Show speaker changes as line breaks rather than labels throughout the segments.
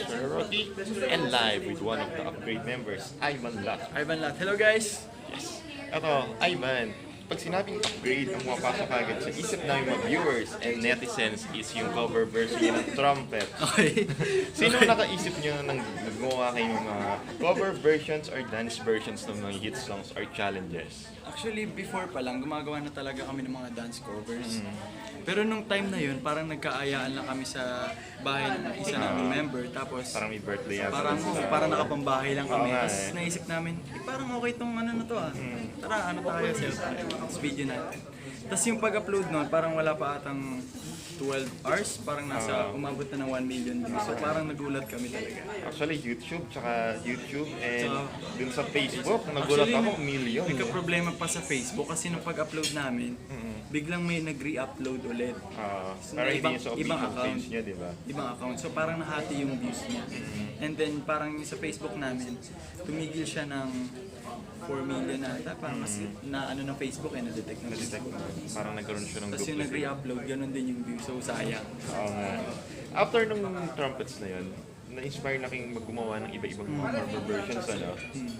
is Rocky, and live with one of the upgrade members, Ivan Lat.
Ivan Lat. Hello guys!
Yes. Ito, Ivan, pag sinabing upgrade, ang mapasok agad sa isip namin mga viewers and netizens is yung cover version ng Trumpet.
Okay.
Sino nakaisip nyo nang gumawa kayo ng mga cover versions or dance versions ng mga hit songs or challenges?
Actually, before pa lang, gumagawa na talaga kami ng mga dance covers. Pero nung time na yun, parang nagkaayaan lang kami sa bahay ng isa naming member. Tapos,
Parang may birthday yata.
parang nakapambahay lang kami.
Oo nga
Tapos
eh.
naisip namin, parang okay tong ano na to ah. Tara, ano tayo, selfie. Tapos video natin. Tapos yung pag-upload nun, parang wala pa atang 12 hours. Parang umabot na ng 1 million views. So parang nagulat kami talaga.
Actually, YouTube and dun sa Facebook, nagulat
Actually,
ako, million.
Nagka-problema pa sa Facebook kasi nung pag-upload namin, biglang may nag-re-upload ulit.
Pero hindi sa
ibang
official
account.
page niya, di ba?
Ibang account. So parang nahati yung views niya. And then parang sa Facebook namin, tumigil siya ng 4 million na ata. Parang mas na ano ng Facebook na-detect ng Facebook.
Parang nagkaroon siya ng
Tapos yung
duplicate.
nag-re-upload, ganun din yung views. So sayang.
Oo nga. After nung trumpets na yun, na-inspire na kayong maggumawa ng iba-ibang mga cover versions, ano?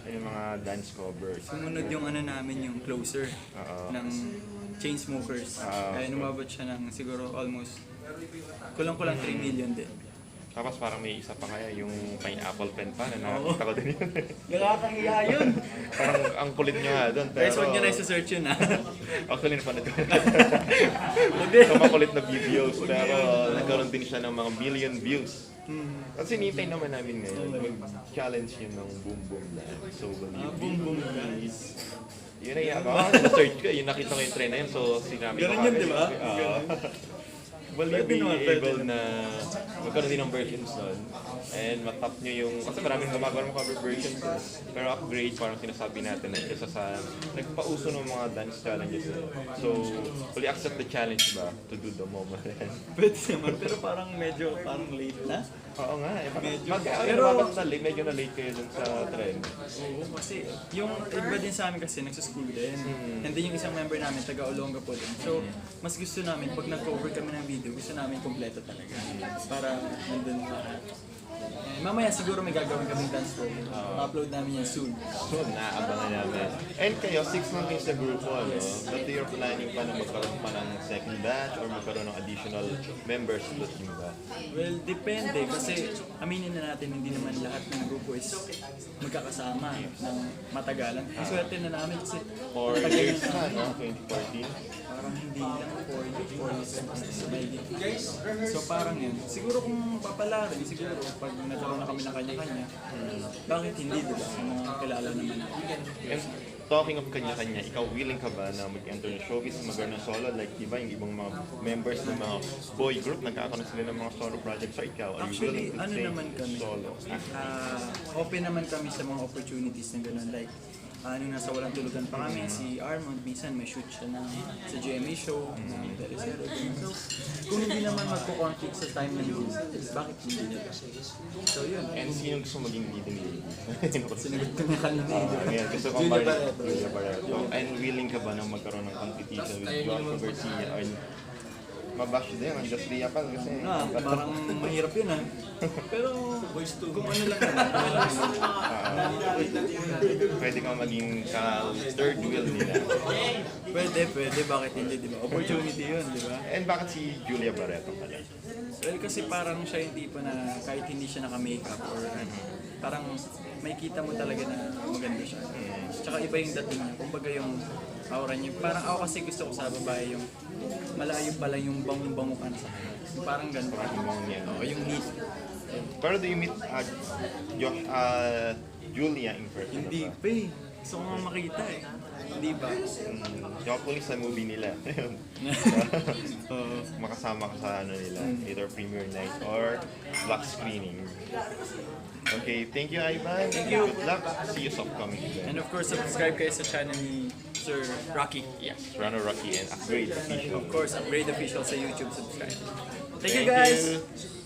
Yung mga dance covers.
Sumunod yung ano namin, yung Closer ng Chainsmokers. Kaya umabot siya ng siguro almost kulang-kulang 3 million din.
Tapos parang may isa pa kaya, yung pineapple pen pa na nakakita ko din yun.
Nakakahiya yun!
Parang ang kulit nyo nga doon.
Guys, huwag nyo na isa-search yun ha.
Actually, napanood ko.
Hindi.
So, makulit na videos, pero nagkaroon din siya ng mga million views. Kasi nintay naman namin ngayon, mag-challenge yun ng Boom Boom Dance. So,
Boom Boom Dance.
yun na yun. Na-search ko, yun nakita ko yung trend na yun. So, sinabi ko
Ganun yun, di ba?
Will you be able na magkaroon din ng versions nun and matap nyo yung, kasi maraming gumagawa ng cover versions pero upgrade parang sinasabi natin na isa sa nagpauso ng mga dance challenges so will you accept the challenge ba to do the moment?
Pwede naman, pero parang medyo parang late na.
Oo nga eh,
Pero-
medyo na late kayo dun sa trend.
Oo, kasi yung iba din sa amin kasi nagsuschool din. And then yung isang member namin, taga Olonga po din. So, mas gusto namin, pag nag-cover kami ng video, gusto namin kompleto talaga. Para nandun lahat. Mamaya siguro may gagawin kaming dance program. Ma-upload namin yan soon.
So, naabangan namin. And kayo, 6 months kayo sa grupo, ano? But you're planning pa na magkaroon pa ng second batch or magkaroon ng additional members sa team ba?
Well, depende kasi aminin na natin hindi naman lahat ng grupo is magkakasama ng matagalan. Ang swerte na namin kasi
4 years na, no? 2014.
parang hindi lang 4 years So parang yun. Siguro kung papalari, siguro pag nagkaroon na kami ng kanya-kanya, bakit hindi, diba? Yung mga kilala naman natin.
And talking of kanya-kanya, ikaw willing ka ba na mag-enter ng showbiz, magkaroon ng solo? Like, diba, yung ibang mga members ng mga boy group, nagkakaroon sila ng mga solo projects. So ikaw, are you
Actually,
willing to
ano
stay
naman kami,
solo?
open naman kami sa mga opportunities na gano'n. Like, nung nasa Walang Tulugan pa kami, si Armand, minsan may shoot siya sa GMA show, ng Telecero. So, kung hindi naman magko-conflict sa time ng business, bakit hindi nila? So, yun.
And sino gusto maging leading lady?
Sinagot ko na kanina.
Ngayon, gusto ko
Julia
ba
Barreto.
Julia Barreto. And willing ka ba na magkaroon ng competition with Joshua Garcia? And mabash din, ang Just Ria pa kasi.
Parang mahirap yun Pero, kung ano lang yun, okay lang yun.
Pwede kang maging third wheel nila.
Pwede, bakit hindi, di ba? Opportunity yun, di ba?
And bakit si Julia Barreto pala?
Well, kasi parang siya yung tipo na kahit hindi siya naka-makeup or parang may kita mo talaga na maganda siya. Tsaka iba yung dating niya. Kumbaga yung aura niya. Parang ako kasi gusto ko sa babae yung malayo pala yung bango-bango ka na sa kanya. Yung parang ganun.
Yung niya, no?
O yung neat.
Pero do you meet Julia in person?
Hindi pa eh. Gusto ko nga makita eh. Hindi ba?
Hopefully sa movie nila.
Oo.
Makasama ka sa ano nila, either premiere night or black screening. Okay, thank you Ivan. Thank you. Good luck. See you sa upcoming event.
And of course, subscribe kayo sa channel ni Sir Rocky.
Yes, Rano Rocky and Upgrade Official.
Of course, Upgrade Official sa YouTube, subscribe. Thank you guys!